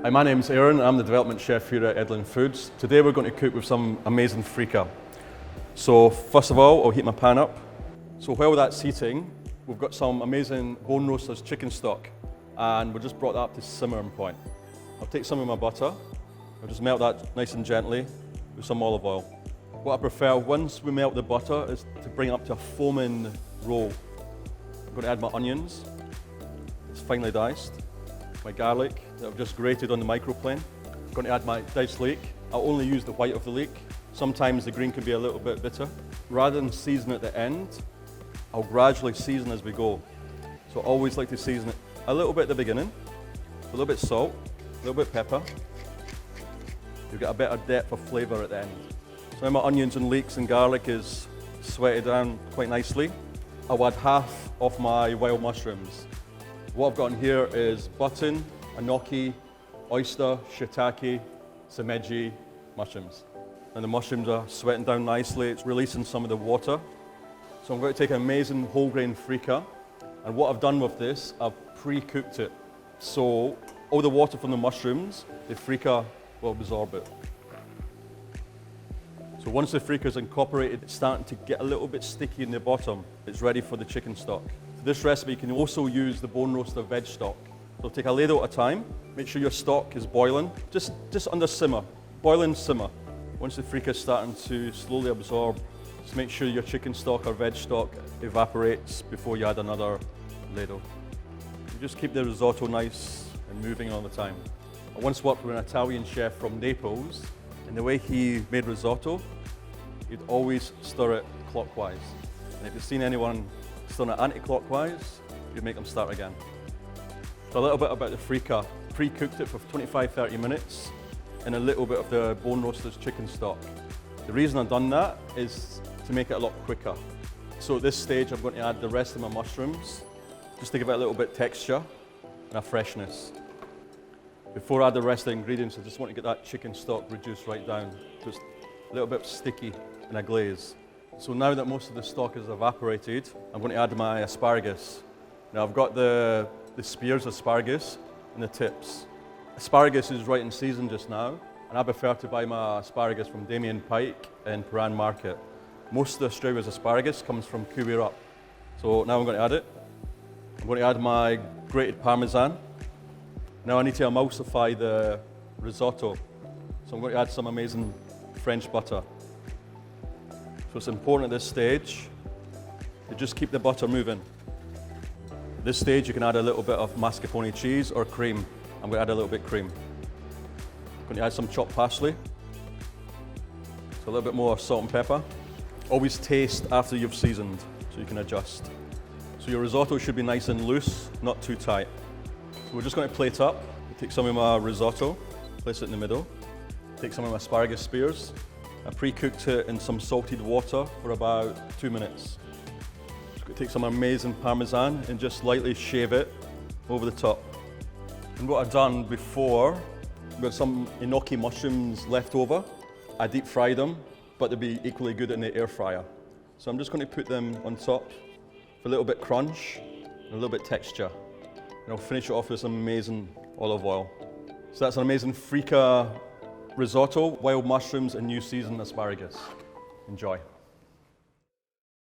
Hi, my name's Aaron. I'm the development chef here at Edlin Foods. Today we're going to cook with some amazing freekeh. So first of all, I'll heat my pan up. So while that's heating, we've got some amazing bone roasters chicken stock, and we've just brought that up to simmering point. I'll take some of my butter. I'll just melt that nice and gently with some olive oil. What I prefer once we melt the butter is to bring it up to a foaming roll. I'm going to add my onions. It's finely diced. My garlic that I've just grated on the microplane. I'm going to add my diced leek. I'll only use the white of the leek. Sometimes the green can be a little bit bitter. Rather than season at the end, I'll gradually season as we go. So I always like to season it a little bit at the beginning, a little bit salt, a little bit pepper. You'll get a better depth of flavour at the end. So now my onions and leeks and garlic is sweated down quite nicely. I'll add half of my wild mushrooms. What I've got in here is button, enoki, oyster, shiitake, shimeji mushrooms. And the mushrooms are sweating down nicely. It's releasing some of the water. So I'm going to take an amazing whole grain freekeh. And what I've done with this, I've pre-cooked it. So all the water from the mushrooms, the freekeh will absorb it. So once the freekeh is incorporated, it's starting to get a little bit sticky in the bottom. It's ready for the chicken stock. For this recipe, you can also use the bone roaster veg stock. So take a ladle at a time. Make sure your stock is boiling, just under simmer. Boiling, simmer. Once the freekeh is starting to slowly absorb, just make sure your chicken stock or veg stock evaporates before you add another ladle. You just keep the risotto nice and moving all the time. I once worked with an Italian chef from Naples, and the way he made risotto, he'd always stir it clockwise. And if you've seen anyone stirring it anti-clockwise, you'd make them start again. So a little bit about the freekeh. Pre-cooked it for 25-30 minutes in a little bit of the bone roasters chicken stock. The reason I've done that is to make it a lot quicker. So at this stage, I'm going to add the rest of my mushrooms, just to give it a little bit texture and a freshness. Before I add the rest of the ingredients, I just want to get that chicken stock reduced right down, just a little bit sticky in a glaze. So now that most of the stock is evaporated, I'm going to add my asparagus. Now I've got the spears asparagus and the tips. Asparagus is right in season just now, and I prefer to buy my asparagus from Damien Pike in Paran Market. Most of Australia's asparagus comes from Kuwait. So now I'm going to add it. I'm going to add my grated parmesan. Now I need to emulsify the risotto. So I'm going to add some amazing French butter. So it's important at this stage to just keep the butter moving. At this stage you can add a little bit of mascarpone cheese or cream. I'm going to add a little bit of cream. I'm going to add some chopped parsley. So a little bit more salt and pepper. Always taste after you've seasoned so you can adjust. So your risotto should be nice and loose, not too tight. So we're just going to plate up. Take some of my risotto, place it in the middle. Take some of my asparagus spears. I pre-cooked it in some salted water for about 2 minutes. Just going to take some amazing parmesan and just lightly shave it over the top. And what I've done before, I've got some enoki mushrooms left over. I deep fried them, but they'd be equally good in the air fryer. So I'm just going to put them on top for a little bit crunch and a little bit texture. And I'll finish it off with some amazing olive oil. So that's an amazing freekeh risotto, wild mushrooms and new seasoned asparagus. Enjoy.